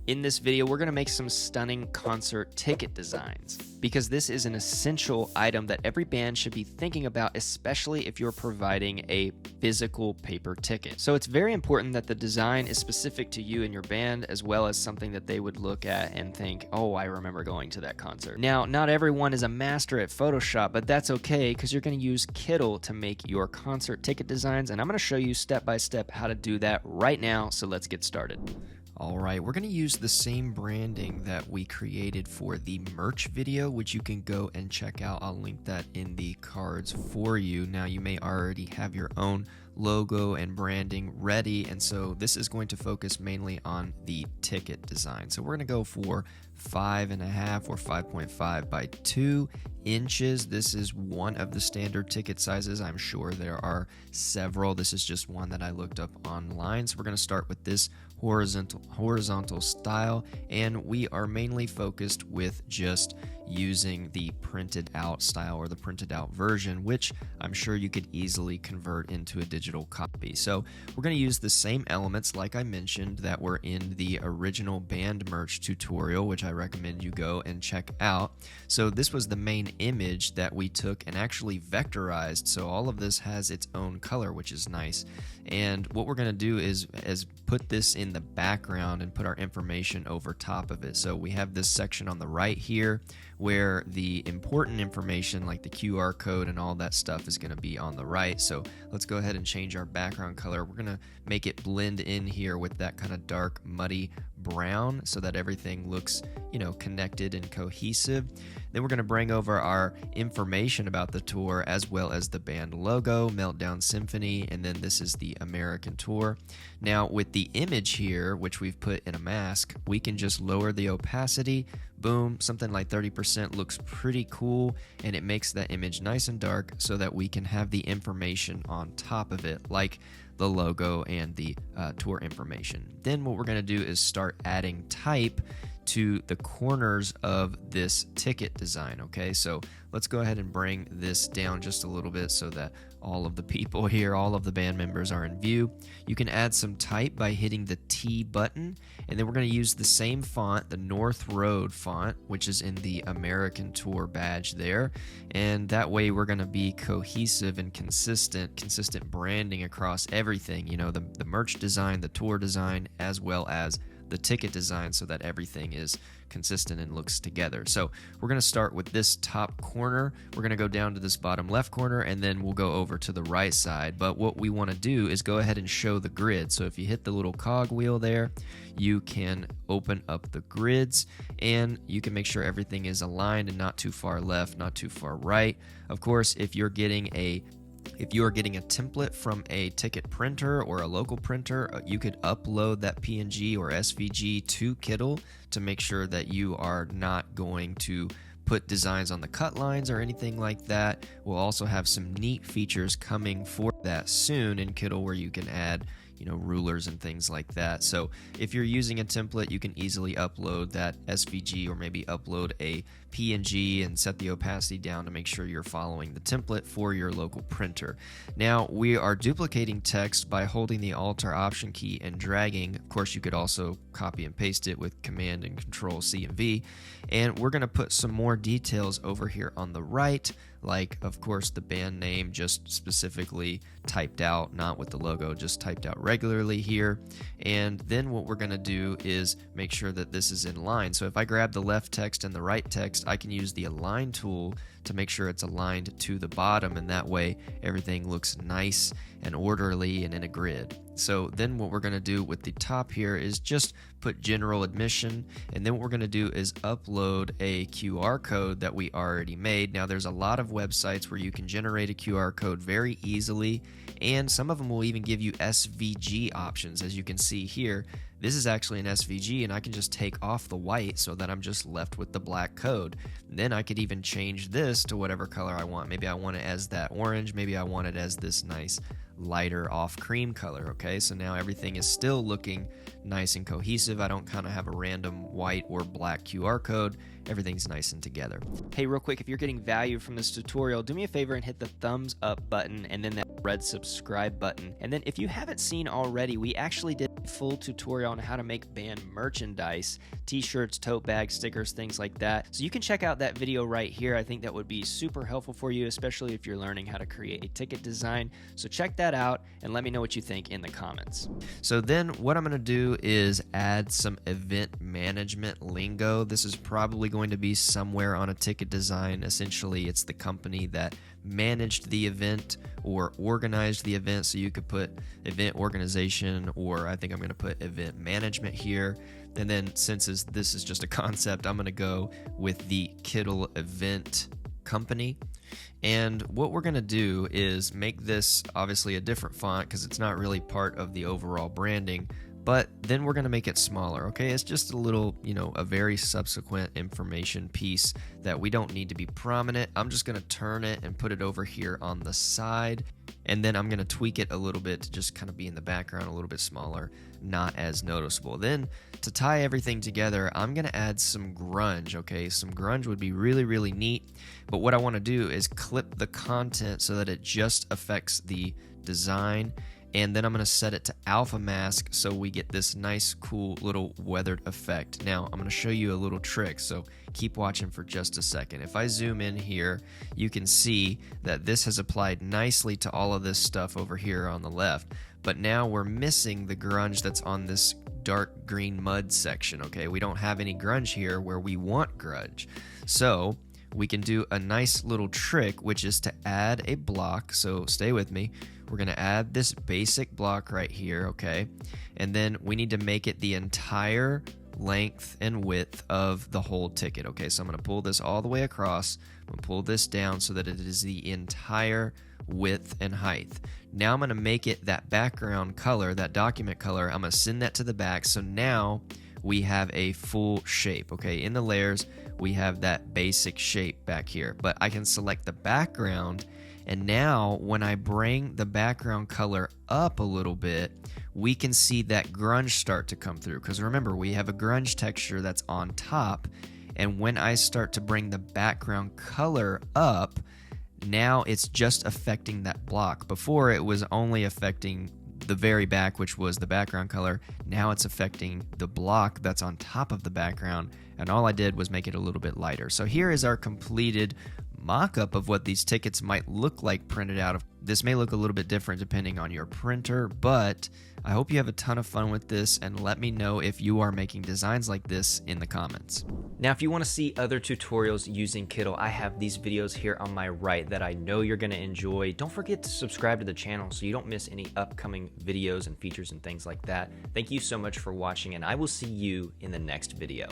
In this video, we're going to make some stunning concert ticket designs because this is an essential item that every band should be thinking about, especially if you're providing a physical paper ticket. So it's very important that the design is specific to you and your band, as well as something that they would look at and think, oh, I remember going to that concert. Now, not everyone is a master at Photoshop, but that's okay because you're going to use Kittl to make your concert ticket designs, and I'm going to show you step by step how to do that right now, so let's get started. Alright, we're going to use the same branding that we created for the merch video, which you can go and check out. I'll link that in the cards for you. Now, you may already have your own logo and branding ready, and so this is going to focus mainly on the ticket design. So we're going to go for 5.5 or 5.5 by 2 inches. This is one of the standard ticket sizes. I'm sure there are several. This is just one that I looked up online. So we're going to start with this horizontal style, and we are mainly focused with just using the printed out style or the printed out version, which I'm sure you could easily convert into a digital copy. So we're going to use the same elements like I mentioned that were in the original band merch tutorial, which I recommend you go and check out. So this was the main image that we took and actually vectorized, so all of this has its own color, which is nice. And what we're going to do is put this in the background and put our information over top of it. So we have this section on the right here where the important information like the QR code and all that stuff is going to be on the right. So let's go ahead and change our background color. We're going to make it blend in here with that kind of dark muddy brown so that everything looks, connected and cohesive. Then we're going to bring over our information about the tour as well as the band logo, Meltdown Symphony, and then this is the American tour. Now with the image here, which we've put in a mask, we can just lower the opacity. Boom, something like 30% looks pretty cool, and it makes that image nice and dark so that we can have the information on top of it, like the logo and the tour information. Then what we're going to do is start adding type to the corners of this ticket design. Okay, so let's go ahead and bring this down just a little bit so that all of the people here, all of the band members are in view. You can add some type by hitting the T button, and then we're going to use the same font, the North Road font, which is in the American Tour badge there, and that way we're going to be cohesive and consistent branding across everything, the merch design, the tour design, as well as the ticket design, so that everything is consistent and looks together. So we're going to start with this top corner. We're going to go down to this bottom left corner, and then we'll go over to the right side. But what we want to do is go ahead and show the grid. So if you hit the little cog wheel there, you can open up the grids, and you can make sure everything is aligned and not too far left, not too far right. Of course, if you are getting a template from a ticket printer or a local printer, you could upload that PNG or SVG to Kittl to make sure that you are not going to put designs on the cut lines or anything like that. We'll also have some neat features coming for that soon in Kittl where you can add rulers and things like that. So if you're using a template, you can easily upload that SVG or maybe upload a PNG and set the opacity down to make sure you're following the template for your local printer. Now we are duplicating text by holding the Alt or Option key and dragging. Of course, you could also copy and paste it with Command and Control C and V. And we're going to put some more details over here on the right, like of course the band name just specifically typed out, not with the logo, just typed out regularly here. And then what we're going to do is make sure that this is in line. So if I grab the left text and the right text, I can use the align tool to make sure it's aligned to the bottom, and that way everything looks nice and orderly and in a grid. So then what we're going to do with the top here is just put general admission, and then what we're going to do is upload a QR code that we already made. Now there's a lot of websites where you can generate a QR code very easily, and some of them will even give you SVG options. As you can see here, this is actually an SVG, and I can just take off the white so that I'm just left with the black code. And then I could even change this to whatever color I want. Maybe I want it as that orange, maybe I want it as this nice lighter off cream color. Okay, so now everything is still looking nice and cohesive. I don't kind of have a random white or black QR code. Everything's nice and together. Hey, real quick, if you're getting value from this tutorial, do me a favor and hit the thumbs up button and then that red subscribe button. And then if you haven't seen already, we actually did full tutorial on how to make band merchandise, t-shirts, tote bags, stickers, things like that. So you can check out that video right here. I think that would be super helpful for you, especially if you're learning how to create a ticket design. So check that out and let me know what you think in the comments. So then what I'm going to do is add some event management lingo. This is probably going to be somewhere on a ticket design. Essentially, it's the company that managed the event or organized the event. So you could put event organization, or I think I'm going to put event management here. And then since this is just a concept, I'm going to go with the Kittl event company. And what we're going to do is make this obviously a different font because it's not really part of the overall branding, but then we're going to make it smaller. Okay, it's just a little, a very subsequent information piece that we don't need to be prominent. I'm just going to turn it and put it over here on the side, and then I'm going to tweak it a little bit to just kind of be in the background, a little bit smaller, not as noticeable. Then to tie everything together, I'm going to add some grunge. Okay, some grunge would be really, really neat, but what I want to do is clip the content so that it just affects the design. And then I'm going to set it to alpha mask so we get this nice, cool little weathered effect. Now, I'm going to show you a little trick, so keep watching for just a second. If I zoom in here, you can see that this has applied nicely to all of this stuff over here on the left. But now we're missing the grunge that's on this dark green mud section, okay? We don't have any grunge here where we want grunge. So we can do a nice little trick, which is to add a block. So stay with me. We're going to add this basic block right here, okay? And then we need to make it the entire length and width of the whole ticket, okay? So I'm going to pull this all the way across. I'm going to pull this down so that it is the entire width and height. Now I'm going to make it that background color, that document color. I'm going to send that to the back. So now we have a full shape, okay? In the layers, we have that basic shape back here, but I can select the background. And now when I bring the background color up a little bit, we can see that grunge start to come through. Because remember, we have a grunge texture that's on top. And when I start to bring the background color up, now it's just affecting that block. Before it was only affecting the very back, which was the background color. Now it's affecting the block that's on top of the background. And all I did was make it a little bit lighter. So here is our completed mock-up of what these tickets might look like printed out. This may look a little bit different depending on your printer, but I hope you have a ton of fun with this, and let me know if you are making designs like this in the comments. Now, if you want to see other tutorials using Kittl, I have these videos here on my right that I know you're going to enjoy. Don't forget to subscribe to the channel so you don't miss any upcoming videos and features and things like that. Thank you so much for watching, and I will see you in the next video.